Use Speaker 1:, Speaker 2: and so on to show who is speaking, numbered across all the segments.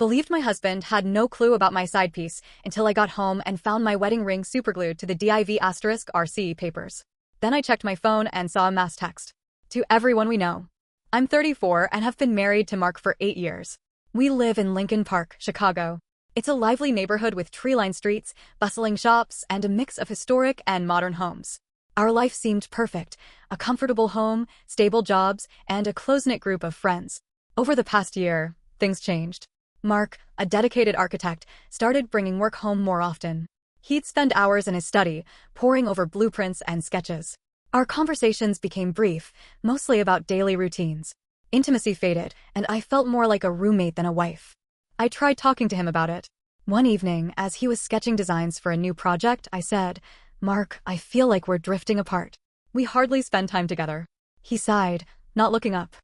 Speaker 1: Believed my husband had no clue about my side piece until I got home and found my wedding ring superglued to the div*RCE papers. Then I checked my phone and saw a mass text. To everyone we know. I'm 34 and have been married to Mark for 8 years. We live in Lincoln Park, Chicago. It's a lively neighborhood with tree-lined streets, bustling shops, and a mix of historic and modern homes. Our life seemed perfect, a comfortable home, stable jobs, and a close-knit group of friends. Over the past year, things changed. Mark, a dedicated architect, started bringing work home more often. He'd spend hours in his study, poring over blueprints and sketches. Our conversations became brief, mostly about daily routines. Intimacy faded, and I felt more like a roommate than a wife. I tried talking to him about it. One evening, as he was sketching designs for a new project, I said, "Mark, I feel like we're drifting apart. We hardly spend time together." He sighed, not looking up.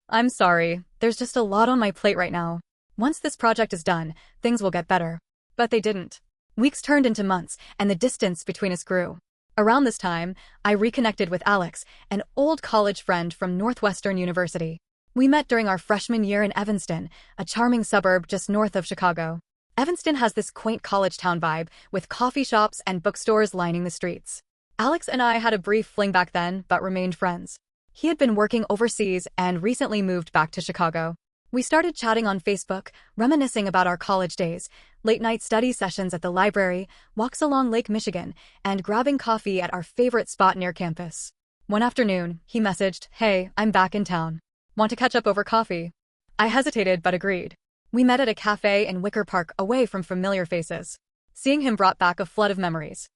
Speaker 1: "I'm sorry, there's just a lot on my plate right now. Once this project is done, things will get better." But they didn't. Weeks turned into months, and the distance between us grew. Around this time, I reconnected with Alex, an old college friend from Northwestern University. We met during our freshman year in Evanston, a charming suburb just north of Chicago. Evanston has this quaint college town vibe, with coffee shops and bookstores lining the streets. Alex and I had a brief fling back then, but remained friends. He had been working overseas and recently moved back to Chicago. We started chatting on Facebook, reminiscing about our college days, late-night study sessions at the library, walks along Lake Michigan, and grabbing coffee at our favorite spot near campus. One afternoon, he messaged, "Hey, I'm back in town. Want to catch up over coffee?" I hesitated but agreed. We met at a cafe in Wicker Park, away from familiar faces. Seeing him brought back a flood of memories.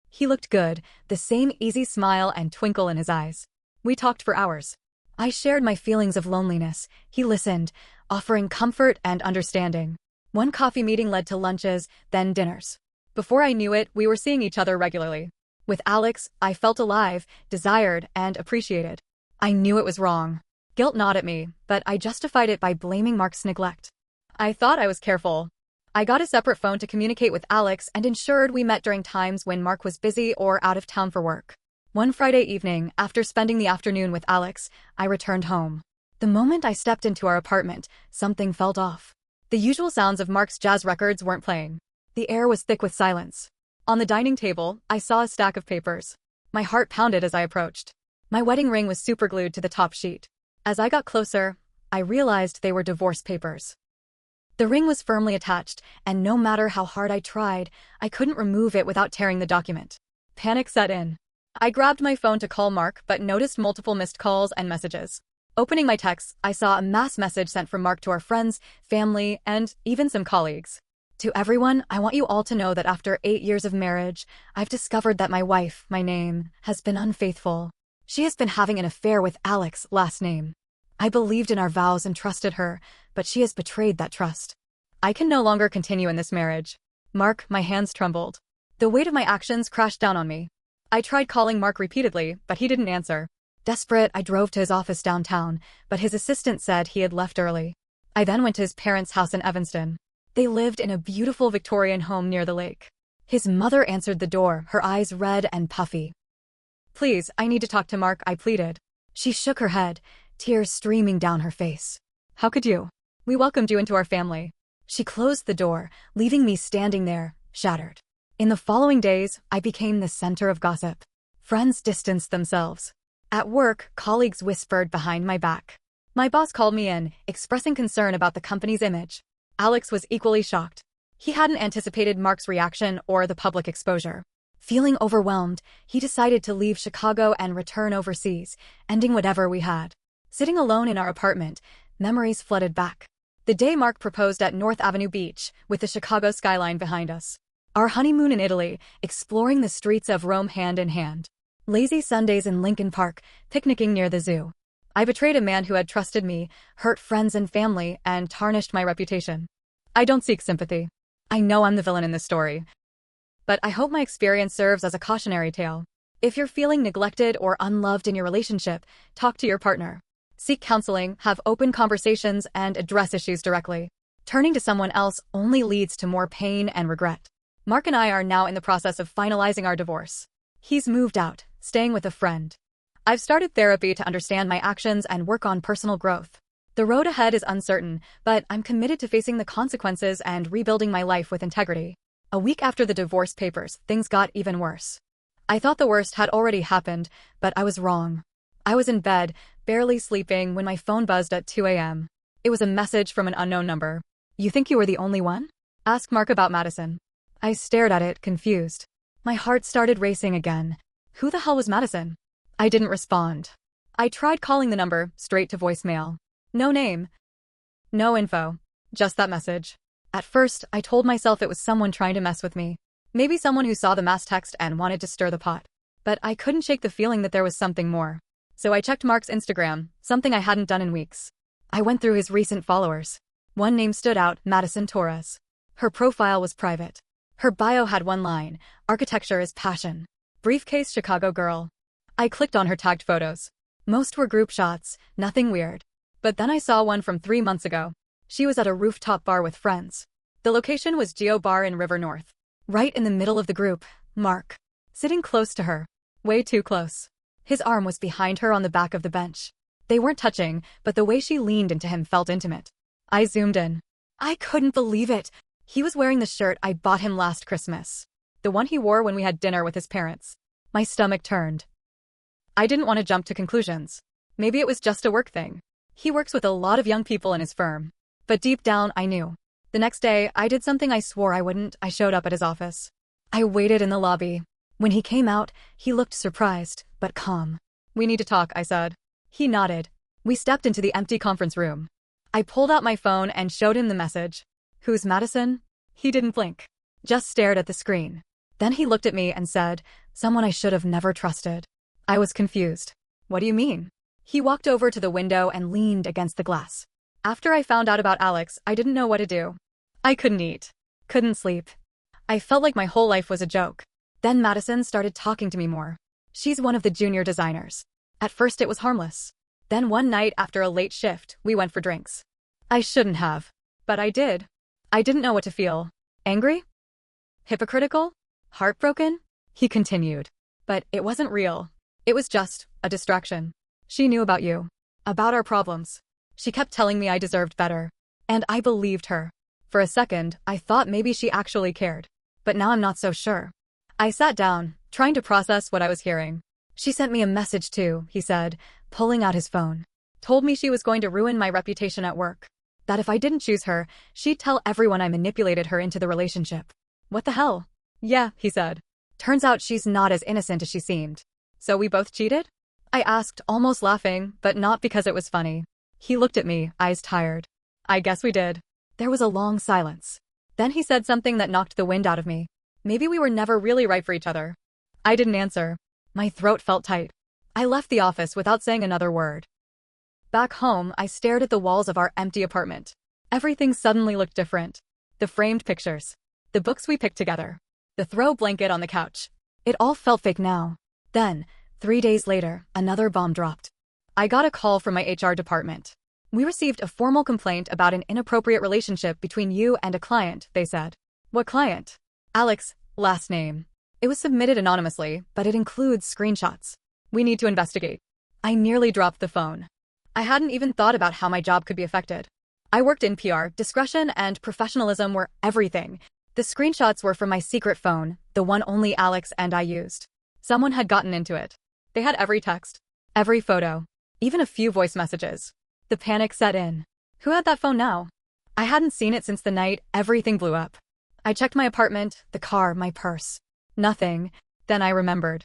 Speaker 1: He looked good, the same easy smile and twinkle in his eyes. We talked for hours. I shared my feelings of loneliness. He listened, offering comfort and understanding. One coffee meeting led to lunches, then dinners. Before I knew it, we were seeing each other regularly. With Alex, I felt alive, desired, and appreciated. I knew it was wrong. Guilt gnawed at me, but I justified it by blaming Mark's neglect. I thought I was careful. I got a separate phone to communicate with Alex and ensured we met during times when Mark was busy or out of town for work. One Friday evening, after spending the afternoon with Alex, I returned home. The moment I stepped into our apartment, something felt off. The usual sounds of Mark's jazz records weren't playing. The air was thick with silence. On the dining table, I saw a stack of papers. My heart pounded as I approached. My wedding ring was superglued to the top sheet. As I got closer, I realized they were divorce papers. The ring was firmly attached, and no matter how hard I tried, I couldn't remove it without tearing the document. Panic set in. I grabbed my phone to call Mark but noticed multiple missed calls and messages. Opening my texts, I saw a mass message sent from Mark to our friends, family, and even some colleagues. "To everyone, I want you all to know that after 8 years of marriage, I've discovered that my wife, my name, has been unfaithful. She has been having an affair with Alex, last name. I believed in our vows and trusted her, but she has betrayed that trust. I can no longer continue in this marriage." Mark, my hands trembled. The weight of my actions crashed down on me. I tried calling Mark repeatedly, but he didn't answer. Desperate, I drove to his office downtown, but his assistant said he had left early. I then went to his parents' house in Evanston. They lived in a beautiful Victorian home near the lake. His mother answered the door, her eyes red and puffy. "Please, I need to talk to Mark," I pleaded. She shook her head, tears streaming down her face. "How could you? We welcomed you into our family." She closed the door, leaving me standing there, shattered. In the following days, I became the center of gossip. Friends distanced themselves. At work, colleagues whispered behind my back. My boss called me in, expressing concern about the company's image. Alex was equally shocked. He hadn't anticipated Mark's reaction or the public exposure. Feeling overwhelmed, he decided to leave Chicago and return overseas, ending whatever we had. Sitting alone in our apartment, memories flooded back. The day Mark proposed at North Avenue Beach, with the Chicago skyline behind us. Our honeymoon in Italy, exploring the streets of Rome hand in hand. Lazy Sundays in Lincoln Park, picnicking near the zoo. I betrayed a man who had trusted me, hurt friends and family, and tarnished my reputation. I don't seek sympathy. I know I'm the villain in this story. But I hope my experience serves as a cautionary tale. If you're feeling neglected or unloved in your relationship, talk to your partner. Seek counseling, have open conversations, and address issues directly. Turning to someone else only leads to more pain and regret. Mark and I are now in the process of finalizing our divorce. He's moved out, staying with a friend. I've started therapy to understand my actions and work on personal growth. The road ahead is uncertain, but I'm committed to facing the consequences and rebuilding my life with integrity. A week after the divorce papers, things got even worse. I thought the worst had already happened, but I was wrong. I was in bed, barely sleeping, when my phone buzzed at 2 a.m. It was a message from an unknown number. "You think you were the only one? Ask Mark about Madison." I stared at it, confused. My heart started racing again. Who the hell was Madison? I didn't respond. I tried calling the number, straight to voicemail. No name. No info. Just that message. At first, I told myself it was someone trying to mess with me. Maybe someone who saw the mass text and wanted to stir the pot. But I couldn't shake the feeling that there was something more. So I checked Mark's Instagram, something I hadn't done in weeks. I went through his recent followers. One name stood out, Madison Torres. Her profile was private. Her bio had one line, "Architecture is passion. Briefcase Chicago girl." I clicked on her tagged photos. Most were group shots, nothing weird. But then I saw one from 3 months ago. She was at a rooftop bar with friends. The location was Geo Bar in River North. Right in the middle of the group, Mark. Sitting close to her. Way too close. His arm was behind her on the back of the bench. They weren't touching, but the way she leaned into him felt intimate. I zoomed in. I couldn't believe it. He was wearing the shirt I bought him last Christmas. The one he wore when we had dinner with his parents. My stomach turned. I didn't want to jump to conclusions. Maybe it was just a work thing. He works with a lot of young people in his firm. But deep down, I knew. The next day, I did something I swore I wouldn't. I showed up at his office. I waited in the lobby. When he came out, he looked surprised, but calm. "We need to talk," I said. He nodded. We stepped into the empty conference room. I pulled out my phone and showed him the message. "Who's Madison?" He didn't blink. Just stared at the screen. Then he looked at me and said, "Someone I should have never trusted." I was confused. "What do you mean?" He walked over to the window and leaned against the glass. After I found out about Alex, I didn't know what to do. I couldn't eat. Couldn't sleep. I felt like my whole life was a joke. Then Madison started talking to me more. She's one of the junior designers. At first it was harmless. Then one night after a late shift, we went for drinks. I shouldn't have. But I did. I didn't know what to feel. Angry? Hypocritical? Heartbroken? He continued. But it wasn't real. It was just a distraction. She knew about you. About our problems. She kept telling me I deserved better. And I believed her. For a second, I thought maybe she actually cared. But now I'm not so sure. I sat down, trying to process what I was hearing. "She sent me a message too," he said, pulling out his phone. "Told me she was going to ruin my reputation at work. That if I didn't choose her, she'd tell everyone I manipulated her into the relationship." "What the hell?" "Yeah," he said. "Turns out she's not as innocent as she seemed." "So we both cheated?" I asked, almost laughing, but not because it was funny. He looked at me, eyes tired. "I guess we did." There was a long silence. Then he said something that knocked the wind out of me. "Maybe we were never really right for each other." I didn't answer. My throat felt tight. I left the office without saying another word. Back home, I stared at the walls of our empty apartment. Everything suddenly looked different. The framed pictures. The books we picked together. The throw blanket on the couch. It all felt fake now. Then, 3 days later, another bomb dropped. I got a call from my HR department. "We received a formal complaint about an inappropriate relationship between you and a client," they said. "What client?" "Alex, last name." It was submitted anonymously, but it includes screenshots. "We need to investigate." I nearly dropped the phone. I hadn't even thought about how my job could be affected. I worked in PR, discretion and professionalism were everything. The screenshots were from my secret phone, the one only Alex and I used. Someone had gotten into it. They had every text, every photo, even a few voice messages. The panic set in. Who had that phone now? I hadn't seen it since the night everything blew up. I checked my apartment, the car, my purse. Nothing. Then I remembered.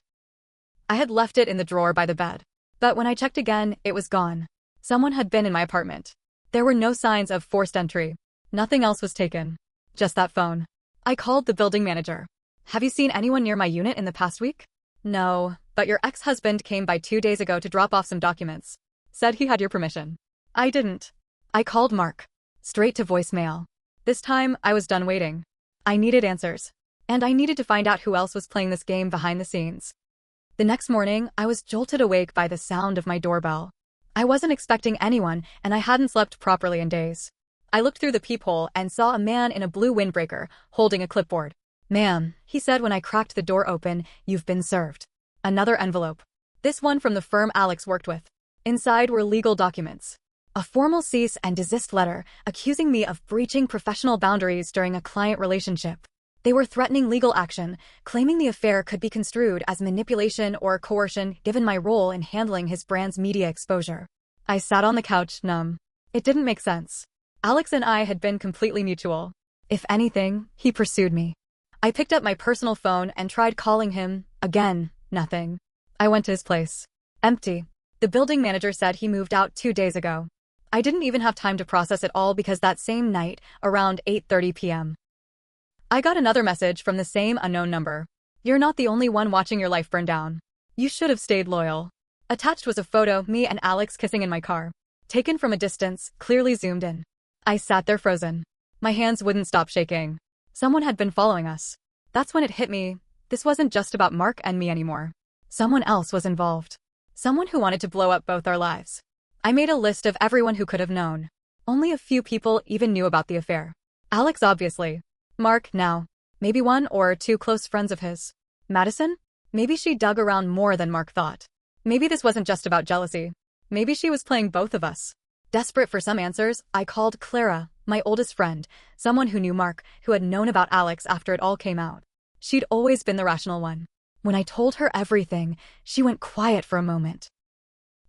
Speaker 1: I had left it in the drawer by the bed. But when I checked again, it was gone. Someone had been in my apartment. There were no signs of forced entry. Nothing else was taken. Just that phone. I called the building manager. "Have you seen anyone near my unit in the past week?" "No, but your ex-husband came by 2 days ago to drop off some documents. Said he had your permission." I didn't. I called Mark. Straight to voicemail. This time, I was done waiting. I needed answers. And I needed to find out who else was playing this game behind the scenes. The next morning, I was jolted awake by the sound of my doorbell. I wasn't expecting anyone, and I hadn't slept properly in days. I looked through the peephole and saw a man in a blue windbreaker, holding a clipboard. "Ma'am," he said when I cracked the door open, "you've been served." Another envelope. This one from the firm Alex worked with. Inside were legal documents. A formal cease and desist letter accusing me of breaching professional boundaries during a client relationship. They were threatening legal action, claiming the affair could be construed as manipulation or coercion given my role in handling his brand's media exposure. I sat on the couch, numb. It didn't make sense. Alex and I had been completely mutual. If anything, he pursued me. I picked up my personal phone and tried calling him. Again, nothing. I went to his place. Empty. The building manager said he moved out 2 days ago. I didn't even have time to process it all because that same night, around 8:30 p.m., I got another message from the same unknown number. You're not the only one watching your life burn down. You should have stayed loyal. Attached was a photo, me and Alex kissing in my car. Taken from a distance, clearly zoomed in. I sat there frozen. My hands wouldn't stop shaking. Someone had been following us. That's when it hit me. This wasn't just about Mark and me anymore. Someone else was involved. Someone who wanted to blow up both our lives. I made a list of everyone who could have known. Only a few people even knew about the affair. Alex, obviously. Mark, now. Maybe 1 or 2 close friends of his. Madison? Maybe she dug around more than Mark thought. Maybe this wasn't just about jealousy. Maybe she was playing both of us. Desperate for some answers, I called Clara, my oldest friend, someone who knew Mark, who had known about Alex after it all came out. She'd always been the rational one. When I told her everything, she went quiet for a moment.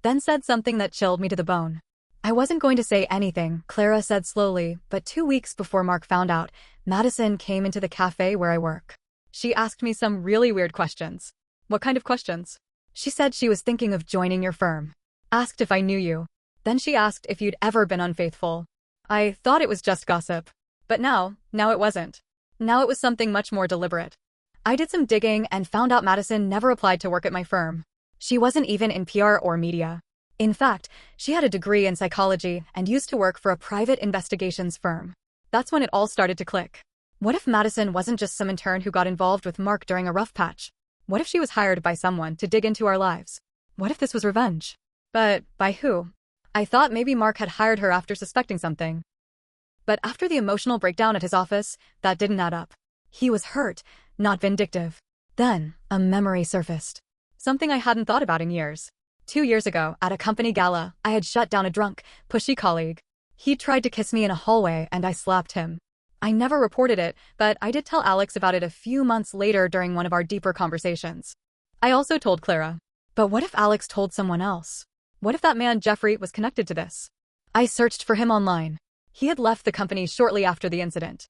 Speaker 1: Then said something that chilled me to the bone. I wasn't going to say anything, Clara said slowly, but 2 weeks before Mark found out, Madison came into the cafe where I work. She asked me some really weird questions. What kind of questions? She said she was thinking of joining your firm. Asked if I knew you. Then she asked if you'd ever been unfaithful. I thought it was just gossip. But now it wasn't. Now it was something much more deliberate. I did some digging and found out Madison never applied to work at my firm. She wasn't even in PR or media. In fact, she had a degree in psychology and used to work for a private investigations firm. That's when it all started to click. What if Madison wasn't just some intern who got involved with Mark during a rough patch? What if she was hired by someone to dig into our lives? What if this was revenge? But by who? I thought maybe Mark had hired her after suspecting something. But after the emotional breakdown at his office, that didn't add up. He was hurt, not vindictive. Then, a memory surfaced. Something I hadn't thought about in years. 2 years ago, at a company gala, I had shut down a drunk, pushy colleague. He tried to kiss me in a hallway and I slapped him. I never reported it, but I did tell Alex about it a few months later during one of our deeper conversations. I also told Clara. But what if Alex told someone else? What if that man Jeffrey was connected to this? I searched for him online. He had left the company shortly after the incident.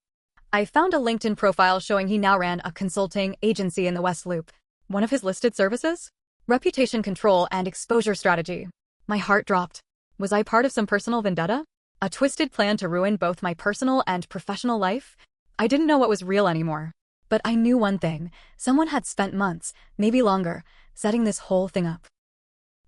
Speaker 1: I found a LinkedIn profile showing he now ran a consulting agency in the West Loop. One of his listed services? Reputation control and exposure strategy. My heart dropped. Was I part of some personal vendetta? A twisted plan to ruin both my personal and professional life? I didn't know what was real anymore. But I knew one thing. Someone had spent months, maybe longer, setting this whole thing up.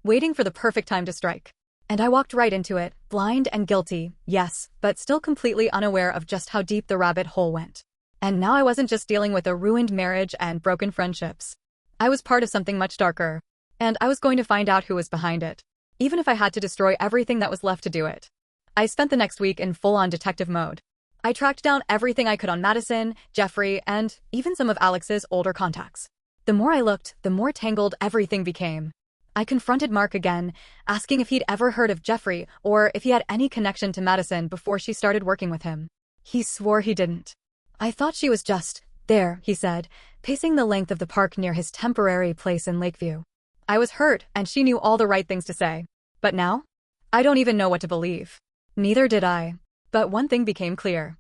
Speaker 1: Waiting for the perfect time to strike. And I walked right into it, blind and guilty, yes, but still completely unaware of just how deep the rabbit hole went. And now I wasn't just dealing with a ruined marriage and broken friendships. I was part of something much darker. And I was going to find out who was behind it. Even if I had to destroy everything that was left to do it. I spent the next week in full-on detective mode. I tracked down everything I could on Madison, Jeffrey, and even some of Alex's older contacts. The more I looked, the more tangled everything became. I confronted Mark again, asking if he'd ever heard of Jeffrey or if he had any connection to Madison before she started working with him. He swore he didn't. I thought she was just there, he said, pacing the length of the park near his temporary place in Lakeview. I was hurt, and she knew all the right things to say. But now? I don't even know what to believe. Neither did I. But one thing became clear.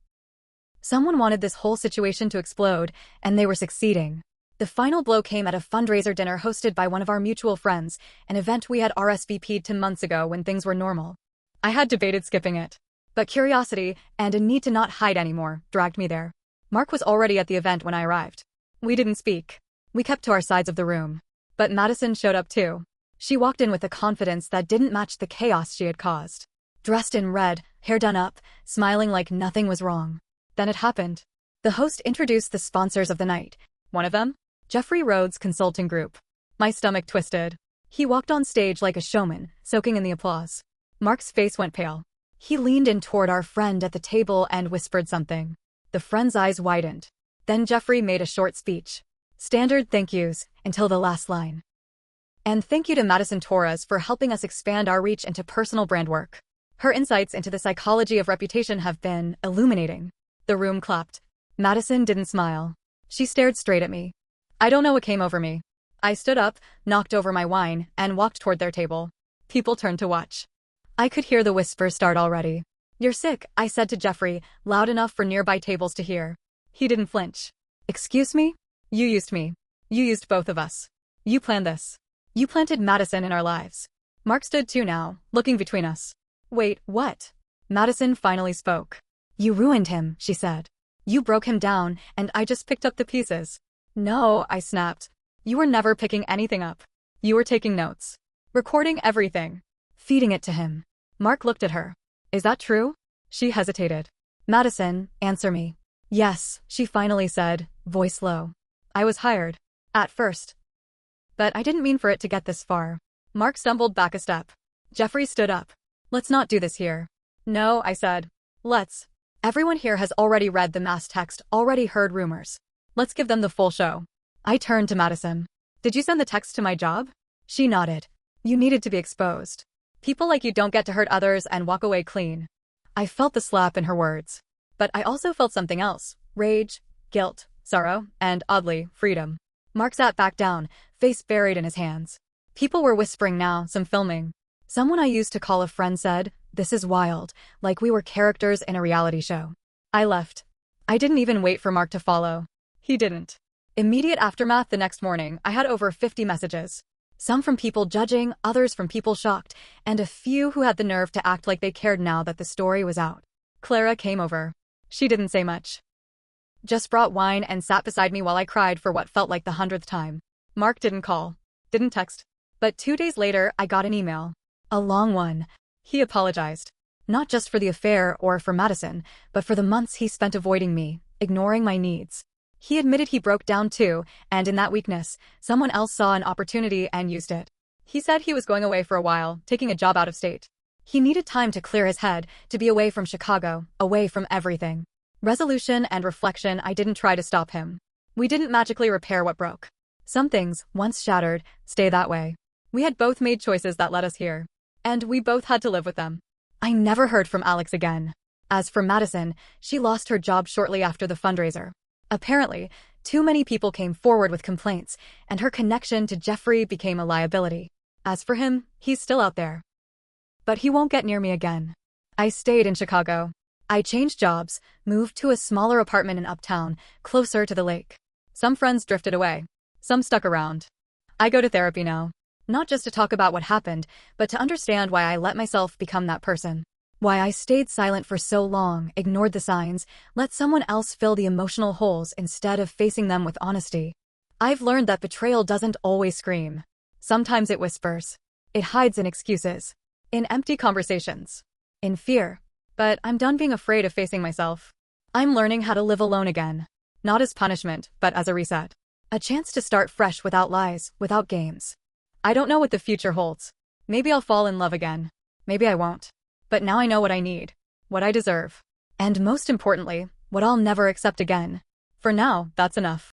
Speaker 1: Someone wanted this whole situation to explode, and they were succeeding. The final blow came at a fundraiser dinner hosted by one of our mutual friends, an event we had RSVP'd to months ago when things were normal. I had debated skipping it. But curiosity, and a need to not hide anymore, dragged me there. Mark was already at the event when I arrived. We didn't speak. We kept to our sides of the room. But Madison showed up too. She walked in with a confidence that didn't match the chaos she had caused. Dressed in red, hair done up, smiling like nothing was wrong. Then it happened. The host introduced the sponsors of the night. One of them? Jeffrey Rhodes Consulting Group. My stomach twisted. He walked on stage like a showman, soaking in the applause. Mark's face went pale. He leaned in toward our friend at the table and whispered something. The friend's eyes widened. Then Jeffrey made a short speech. Standard thank yous, until the last line. And thank you to Madison Torres for helping us expand our reach into personal brand work. Her insights into the psychology of reputation have been illuminating. The room clapped. Madison didn't smile. She stared straight at me. I don't know what came over me. I stood up, knocked over my wine, and walked toward their table. People turned to watch. I could hear the whispers start already. You're sick, I said to Jeffrey, loud enough for nearby tables to hear. He didn't flinch. Excuse me? You used me. You used both of us. You planned this. You planted Madison in our lives. Mark stood too now, looking between us. Wait, what? Madison finally spoke. You ruined him, she said. You broke him down, and I just picked up the pieces. No, I snapped. You were never picking anything up. You were taking notes. Recording everything. Feeding it to him. Mark looked at her. Is that true? She hesitated. Madison, answer me. Yes, she finally said, voice low. I was hired. At first. But I didn't mean for it to get this far. Mark stumbled back a step. Jeffrey stood up. Let's not do this here. No, I said. Let's. Everyone here has already read the mass text, already heard rumors. Let's give them the full show. I turned to Madison. Did you send the text to my job? She nodded. You needed to be exposed. People like you don't get to hurt others and walk away clean. I felt the slap in her words. But I also felt something else. Rage, guilt, sorrow, and, oddly, freedom. Mark sat back down, face buried in his hands. People were whispering now, some filming. Someone I used to call a friend said, this is wild, like we were characters in a reality show. I left. I didn't even wait for Mark to follow. He didn't. Immediate aftermath the next morning, I had over 50 messages. Some from people judging, others from people shocked, and a few who had the nerve to act like they cared now that the story was out. Clara came over. She didn't say much. Just brought wine and sat beside me while I cried for what felt like the 100th time. Mark didn't call. Didn't text. But 2 days later, I got an email. A long one. He apologized. Not just for the affair or for Madison, but for the months he spent avoiding me, ignoring my needs. He admitted he broke down too, and in that weakness, someone else saw an opportunity and used it. He said he was going away for a while, taking a job out of state. He needed time to clear his head, to be away from Chicago, away from everything. Resolution and reflection. I didn't try to stop him. We didn't magically repair what broke. Some things, once shattered, stay that way. We had both made choices that led us here. And we both had to live with them. I never heard from Alex again. As for Madison, she lost her job shortly after the fundraiser. Apparently, too many people came forward with complaints, and her connection to Jeffrey became a liability. As for him, he's still out there. But he won't get near me again. I stayed in Chicago. I changed jobs, moved to a smaller apartment in Uptown, closer to the lake. Some friends drifted away. Some stuck around. I go to therapy now. Not just to talk about what happened, but to understand why I let myself become that person. Why I stayed silent for so long, ignored the signs, let someone else fill the emotional holes instead of facing them with honesty. I've learned that betrayal doesn't always scream. Sometimes it whispers. It hides in excuses. In empty conversations. In fear. But I'm done being afraid of facing myself. I'm learning how to live alone again. Not as punishment, but as a reset. A chance to start fresh without lies, without games. I don't know what the future holds. Maybe I'll fall in love again. Maybe I won't. But now I know what I need. What I deserve. And most importantly, what I'll never accept again. For now, that's enough.